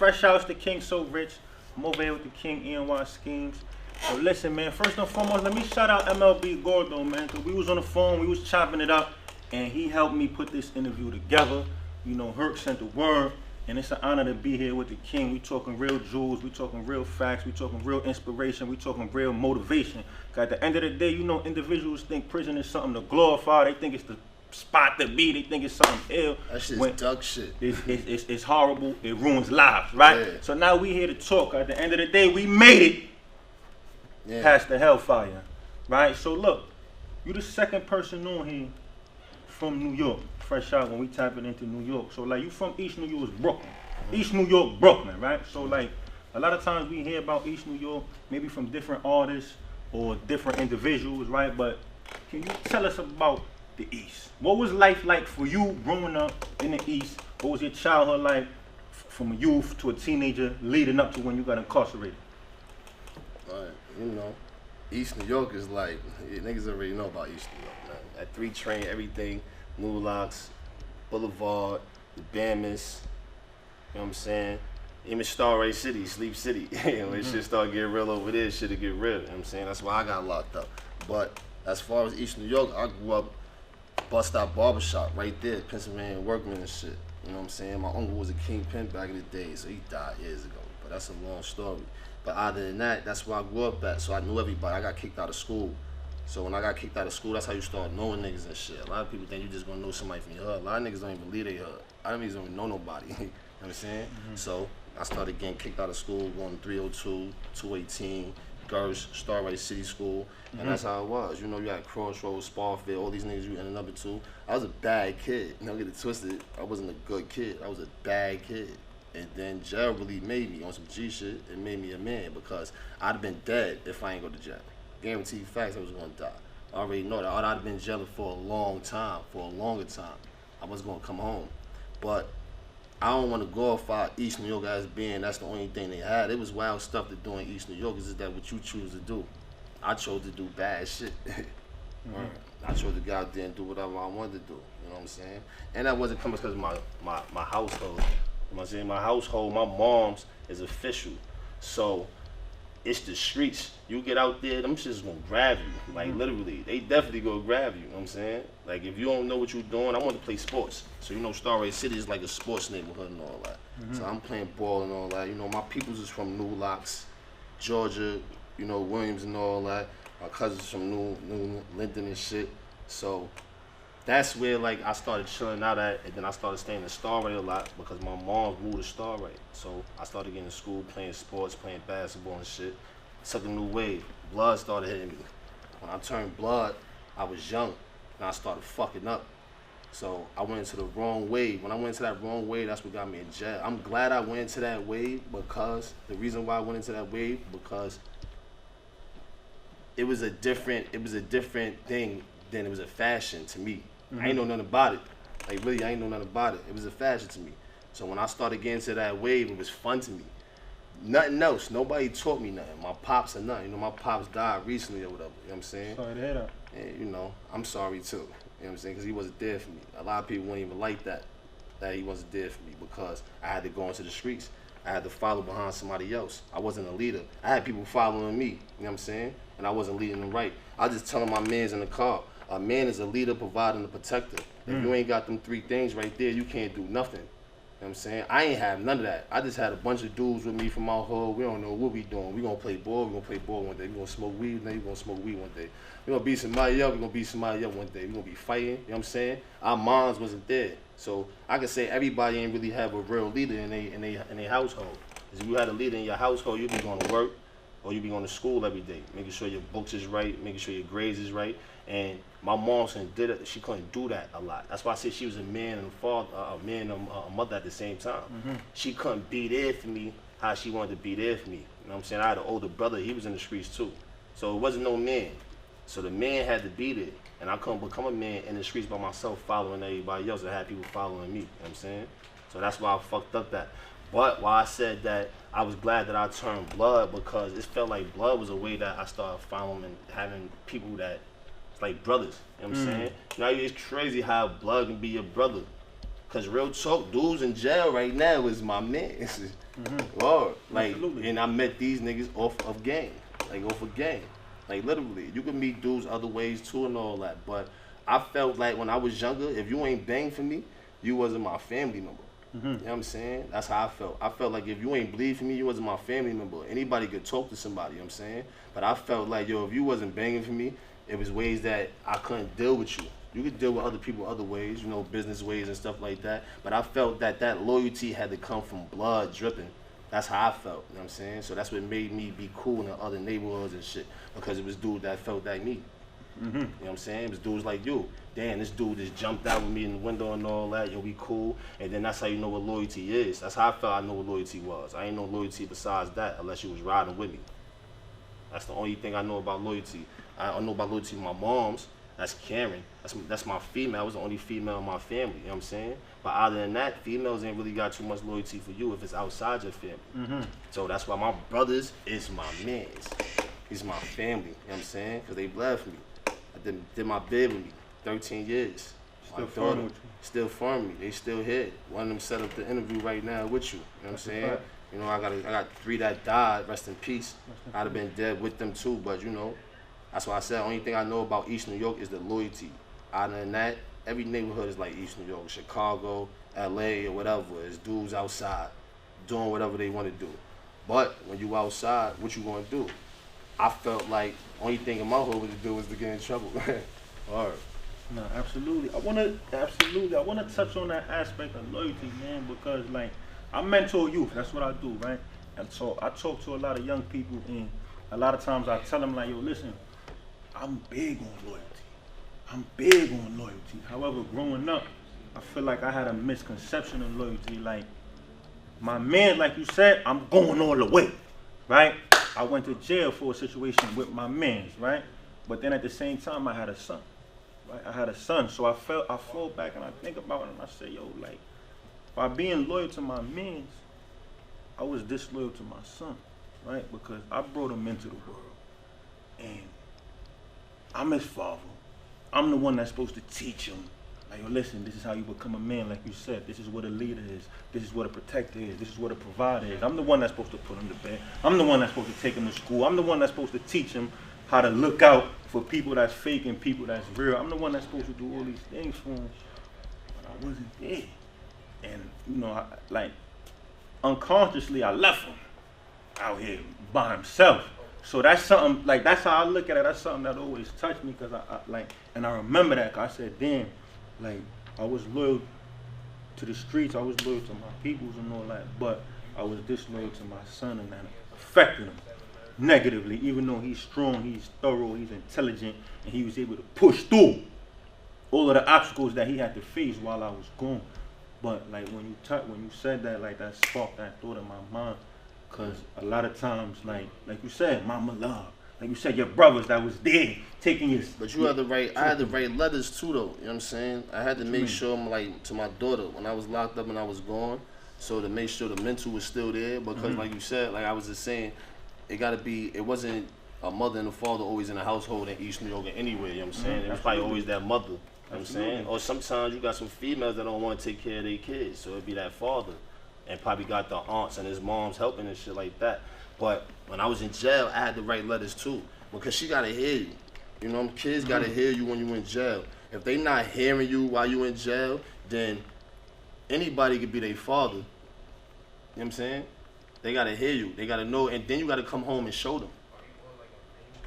fresh out the King So Rich. I'm over here with the King ENY Schemes. So listen, man, first and foremost, let me shout out MLB Gordo, man, because we was on the phone, we was chopping it up, and he helped me put this interview together. You know, Herc sent the word, and it's an honor to be here with the King. We talking real jewels, we talking real facts, we talking real inspiration, we talking real motivation. 'Cause at the end of the day, you know, individuals think prison is something to glorify. They think it's the spot to be. They think it's something ill. That shit's duck shit. It's horrible. It ruins lives, right? Yeah. So now we here to talk. At the end of the day, we made it past the hellfire, right? So look, you the second person on here from New York, fresh out when we tapping into New York. So like you from East New York, Brooklyn. East New York, Brooklyn, right? So like a lot of times we hear about East New York, maybe from different artists or different individuals, right? But can you tell us about the East? What was life like for you growing up in the East? What was your childhood like from a youth to a teenager leading up to when you got incarcerated? You know, East New York is like, niggas already know about East New York, man. At 3 Train, everything, Moolocks, Boulevard, the Bammers, you know what I'm saying? Even Starray City, Sleep City. You know, when shit start getting real over there, shit'll get real, you know what I'm saying? That's why I got locked up. But as far as East New York, I grew up Bus Stop Barbershop right there, Pennsylvania Workman and shit. You know what I'm saying? My uncle was a kingpin back in the day, so he died years ago. But that's a long story. But other than that, that's where I grew up at, so I knew everybody. I got kicked out of school. So when I got kicked out of school, that's how you start knowing niggas and shit. A lot of people think you just gonna know somebody from your hood. A lot of niggas don't even believe they hood. A lot of niggas don't even know nobody. You know what I'm saying? So I started getting kicked out of school, going to 302, 218, Gersh, Starray City School, and that's how it was. You know, you had Crossroads, Sparfield, all these niggas you ended up to. I was a bad kid. Don't get it twisted. I wasn't a good kid. I was a bad kid. And then jail really made me on some G shit. It made me a man because I'd have been dead if I ain't go to jail. Guaranteed facts I was gonna die. I already know that. I'd have been in jail for a long time, for a longer time. I was gonna come home. But I don't want to glorify East New York as being that's the only thing they had. It was wild stuff to do in East New York. Is just that what you choose to do? I chose to do bad shit. I chose to go out there and do whatever I wanted to do. You know what I'm saying? And that wasn't coming because of my household. You know what I'm saying? My household, my mom's is official. So it's the streets. You get out there, them shit's gonna grab you. Like literally, they definitely gonna grab you. You know what I'm saying? Like if you don't know what you're doing, I want to play sports. So you know Starray City is like a sports neighborhood and all that. So I'm playing ball and all that. You know, my peoples is from New Locks, Georgia, you know, Williams and all that. My cousins from New Linden and shit. So that's where like I started chilling out at, and then I started staying in Starray a lot because my mom moved to Starray. So I started getting to school, playing sports, playing basketball and shit. Took a new wave. Blood started hitting me. When I turned blood, I was young, and I started fucking up. So I went into the wrong wave. When I went into that wrong wave, that's what got me in jail. I'm glad I went into that wave because the reason why I went into that wave because it was a different thing than it was a fashion to me. I ain't know nothing about it. Like really, I ain't know nothing about it. It was a fashion to me. So when I started getting to that wave, it was fun to me. Nothing else. Nobody taught me nothing. My pops or nothing. You know, my pops died recently or whatever. You know what I'm saying? Sorry to hear that. And you know, I'm sorry too. You know what I'm saying? Because he wasn't there for me. A lot of people wouldn't even like that he wasn't there for me because I had to go into the streets. I had to follow behind somebody else. I wasn't a leader. I had people following me. You know what I'm saying? And I wasn't leading them right. I was just telling my mans in the car. A man is a leader, provider, and a protector. If you ain't got them 3 things right there, you can't do nothing. You know what I'm saying? I ain't have none of that. I just had a bunch of dudes with me from my hood. We don't know what we doing. We gonna play ball. We gonna play ball one day. We gonna smoke weed. Then we gonna smoke weed one day. We gonna beat somebody up. We gonna beat somebody up one day. We gonna be fighting. You know what I'm saying? Our moms wasn't there, so I can say everybody ain't really have a real leader in their household. If you had a leader in your household, you'd be going to work or you'd be going to school every day, making sure your books is right, making sure your grades is right. And my mom did it. She couldn't do that a lot. That's why I said she was a man and a father, a man and a mother at the same time. She couldn't be there for me how she wanted to be there for me. You know what I'm saying? I had an older brother. He was in the streets too. So it wasn't no man. So the man had to be there. And I couldn't become a man in the streets by myself following everybody else. I had people following me. You know what I'm saying? So that's why I fucked up that. But why I said that I was glad that I turned blood because it felt like blood was a way that I started following and having people that like brothers, you know what I'm saying? You know, it's crazy how blood can be your brother. Cause real talk, dudes in jail right now is my man. Lord, like, Absolutely. and I met these niggas off of game, like literally. You can meet dudes other ways too and all that, but I felt like when I was younger, if you ain't bang for me, you wasn't my family member. You know what I'm saying? That's how I felt. I felt like if you ain't bleed for me, you wasn't my family member. Anybody could talk to somebody, you know what I'm saying? But I felt like, yo, if you wasn't banging for me, it was ways that I couldn't deal with you. You could deal with other people other ways, you know, business ways and stuff like that. But I felt that that loyalty had to come from blood dripping. That's how I felt, you know what I'm saying? So that's what made me be cool in other neighborhoods and shit. Because it was dudes that felt like me. You know what I'm saying? It was dudes like you. Damn, this dude just jumped out with me in the window and all that. Yo, we cool. And then that's how you know what loyalty is. That's how I felt I know what loyalty was. I ain't know loyalty besides that unless you was riding with me. That's the only thing I know about loyalty. I know about loyalty with my mom's. That's Karen. That's my female. I was the only female in my family. You know what I'm saying? But other than that, females ain't really got too much loyalty for you if it's outside your family. So that's why my brothers is my mans. He's my family. You know what I'm saying? Because they bled for me. I did my bid with me. 13 years. Still farming with you. Still farming me. They still here. One of them set up the interview right now with you. You know what I'm saying? You know, I got 3 that died. Rest in peace. I'd have been dead with them too, but you know, that's why I said the only thing I know about East New York is the loyalty. Other than that, every neighborhood is like East New York, Chicago, LA, or whatever. It's dudes outside doing whatever they want to do. But when you outside, what you gonna do? I felt like only thing in my hood was to do was to get in trouble. All right. No, absolutely. I wanna touch on that aspect of loyalty, man, because like I mentor youth. That's what I do, right? And so I talk to a lot of young people, and a lot of times I tell them like, yo, listen, I'm big on loyalty. However, growing up, I feel like I had a misconception of loyalty. Like my man, like you said, I'm going all the way, right? I went to jail for a situation with my mans, right? But then at the same time, I had a son, right? I had a son, so I fall back and I think about it and I say, yo, like, by being loyal to my mans, I was disloyal to my son, right? Because I brought him into the world, and I'm his father. I'm the one that's supposed to teach him. Like, yo, listen, this is how you become a man, like you said. This is what a leader is. This is what a protector is. This is what a provider is. I'm the one that's supposed to put him to bed. I'm the one that's supposed to take him to school. I'm the one that's supposed to teach him how to look out for people that's fake and people that's real. I'm the one that's supposed to do all these things for him, but I wasn't there. And, you know, unconsciously, I left him out here by himself. So that's something, like, that's how I look at it. That's something that always touched me, because and I remember that, cause I said, damn, like, I was loyal to the streets, I was loyal to my peoples and all that, but I was disloyal to my son, and that affected him negatively, even though he's strong, he's thorough, he's intelligent, and he was able to push through all of the obstacles that he had to face while I was gone. But like when you said that, like that sparked that thought in my mind, cause a lot of times, like you said, mama love, like you said, your brothers that was there taking your. But you had to write. I had to write letters too, though. You know what I'm saying? I had to make sure, like, to my daughter when I was locked up and I was gone, so to make sure the mental was still there. Because like you said, like I was just saying, it gotta be. It wasn't a mother and a father always in a household in East New York or anywhere. You know what I'm saying? It was probably always that mother. You know what I'm saying? Or sometimes you got some females that don't want to take care of their kids, so it'd be that father, and probably got the aunts and his moms helping and shit like that. But when I was in jail, I had to write letters too, because she gotta hear you. You know, kids gotta hear you when you in jail. If they not hearing you while you in jail, then anybody could be their father. You know what I'm saying? They gotta hear you. They gotta know, and then you gotta come home and show them.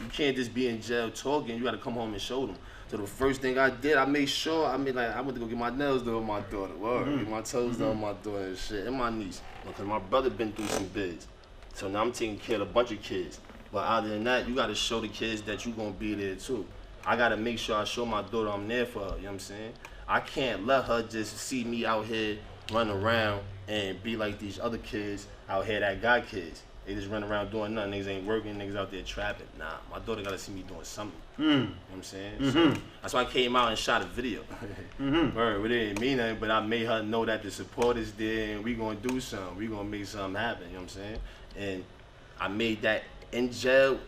You can't just be in jail talking. You gotta come home and show them. So the first thing I did, I made sure, I went to go get my nails done with my daughter, get my toes done with my daughter and shit, and my niece, because my brother been through some bids. So now I'm taking care of a bunch of kids. But other than that, you gotta show the kids that you gonna be there too. I gotta make sure I show my daughter I'm there for her, you know what I'm saying? I can't let her just see me out here running around and be like these other kids out here that got kids. They just run around doing nothing. Niggas ain't working. Niggas out there trapping. Nah, my daughter gotta see me doing something. You know what I'm saying? So that's why I came out and shot a video. Word, it didn't mean nothing, but I made her know that the support is there and we gonna do something. We gonna make something happen. You know what I'm saying? And I made that in jail.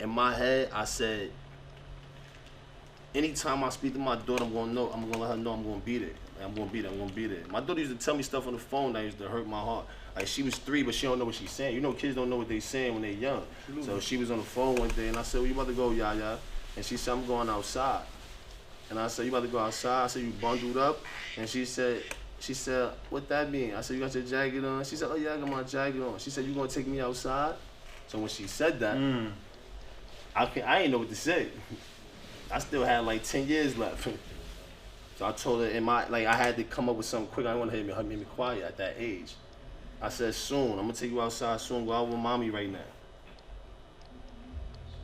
In my head, I said, anytime I speak to my daughter, I'm gonna let her know I'm gonna be there. I'm gonna be there. I'm gonna be there. My daughter used to tell me stuff on the phone that used to hurt my heart. Like she was 3, but she don't know what she's saying. You know, kids don't know what they saying when they're young. Absolutely. So she was on the phone one day, and I said, "Where you about to go, Yaya?" And she said, "I'm going outside." And I said, "You about to go outside?" I said, "You bundled up?" And she said, "What that mean?" I said, "You got your jacket on?" She said, "Oh yeah, I got my jacket on." She said, "You gonna take me outside?" So when she said that, I ain't know what to say. I still had like 10 years left. So I told her I had to come up with something quick. I didn't want her to make me quiet at that age. I said, "Soon, I'm gonna take you outside soon. Go out with mommy right now."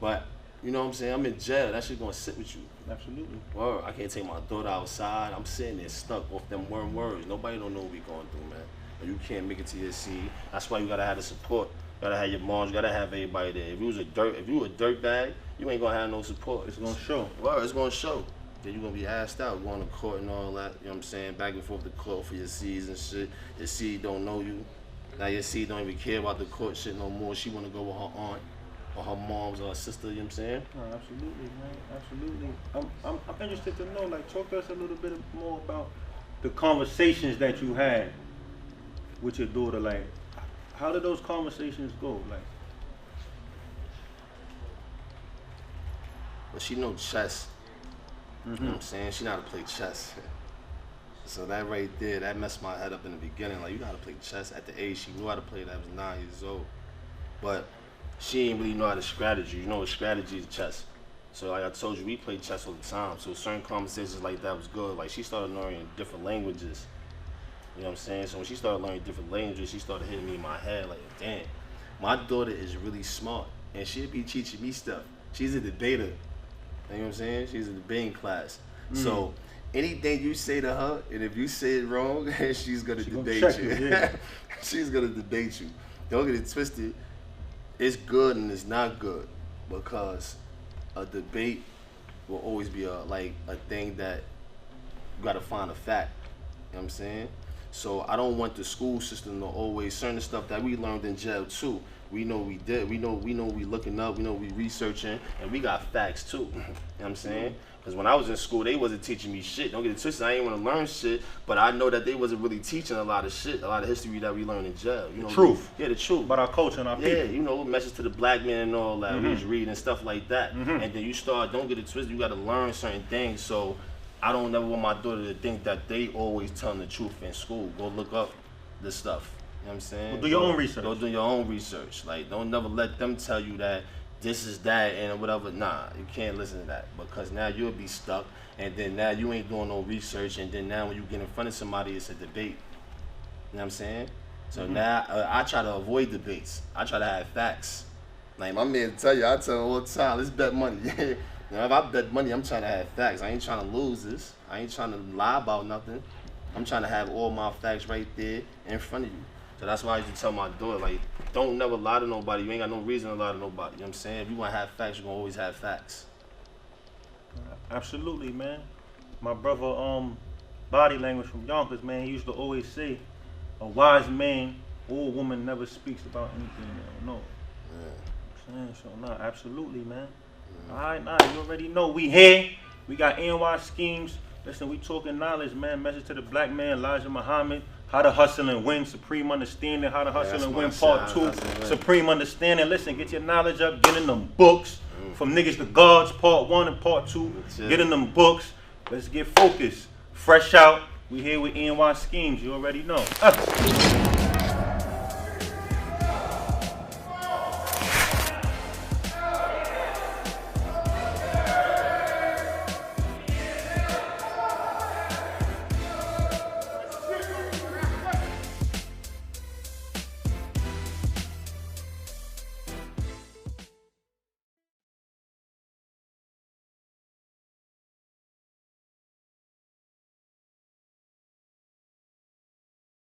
But you know what I'm saying? I'm in jail. That shit gonna sit with you. Absolutely. Word. I can't take my daughter outside. I'm sitting there stuck off them words. Nobody don't know what we going through, man. And you can't make it to your seed. That's why you gotta have the support. You gotta have your moms. You gotta have everybody there. If you a dirt bag, you ain't gonna have no support. It's gonna show. Word. It's gonna show. Then you're gonna be asked out, going to court and all that. You know what I'm saying? Back and forth to court for your seeds and shit. Your seed don't know you. Now your seed don't even care about the court shit no more. She wanna go with her aunt or her mom's or her sister, you know what I'm saying? No, absolutely, man. Absolutely. I'm interested to know, like, talk to us a little bit more about the conversations that you had with your daughter. Like, how did those conversations go? Like, well, she know chess. You know what I'm saying? She know how to play chess. So that right there, that messed my head up in the beginning. Like, you know how to play chess at the age she knew how to play that. I was 9 years old. But she ain't really know how to strategy. You know what strategy is chess. So like I told you, we play chess all the time. So certain conversations like that was good. Like she started learning different languages. You know what I'm saying? So when she started learning different languages, she started hitting me in my head like, damn, my daughter is really smart. And she'll be teaching me stuff. She's a debater. You know what I'm saying? She's in the debating class. So anything you say to her, and if you say it wrong, she's gonna debate you. Yeah. She's gonna debate you. Don't get it twisted. It's good and it's not good because a debate will always be a thing that you gotta find a fact. You know what I'm saying? So I don't want the school system to always certain stuff that we learned in jail too. We know we did. We know we looking up. We know we researching, and we got facts too. You know what I'm saying? Because when I was in school, they wasn't teaching me shit. Don't get it twisted. I ain't want to learn shit, but I know that they wasn't really teaching a lot of shit, a lot of history that we learned in jail. You know, the truth. Yeah, the truth. About our culture and our people. Yeah, you know, message to the black man and all that. We was reading stuff like that. And then you start, don't get it twisted. You got to learn certain things. So I don't never want my daughter to think that they always telling the truth in school. Go look up this stuff. You know what I'm saying? Well, do your own research. Go do your own research. Like, don't never let them tell you that this is that and whatever. Nah, you can't listen to that because now you'll be stuck. And then now you ain't doing no research. And then now when you get in front of somebody, it's a debate. You know what I'm saying? So now I try to avoid debates. I try to have facts. Like my man tell you, I tell him all the time, let's bet money. Now if I bet money, I'm trying to have facts. I ain't trying to lose this. I ain't trying to lie about nothing. I'm trying to have all my facts right there in front of you. So that's why I used to tell my daughter, like, don't never lie to nobody. You ain't got no reason to lie to nobody. You know what I'm saying? If you want to have facts, you're going to always have facts. Absolutely, man. My brother, Body Language from Yonkers, man, he used to always say, a wise man or a woman never speaks about anything they don't know. Yeah. You know what I'm saying? So, nah, absolutely, man. All right, nah, you already know. We here. We got ENY Schemes. Listen, we talking knowledge, man. Message to the black man, Elijah Muhammad. How to hustle and win, Supreme Understanding. How to hustle and win, Part 2, Supreme Understanding. Listen, get your knowledge up. Get in them books. From Niggas to Gods, Part 1 and Part 2. Get in them books. Let's get focused. Fresh out. We here with ENY Schemes. You already know.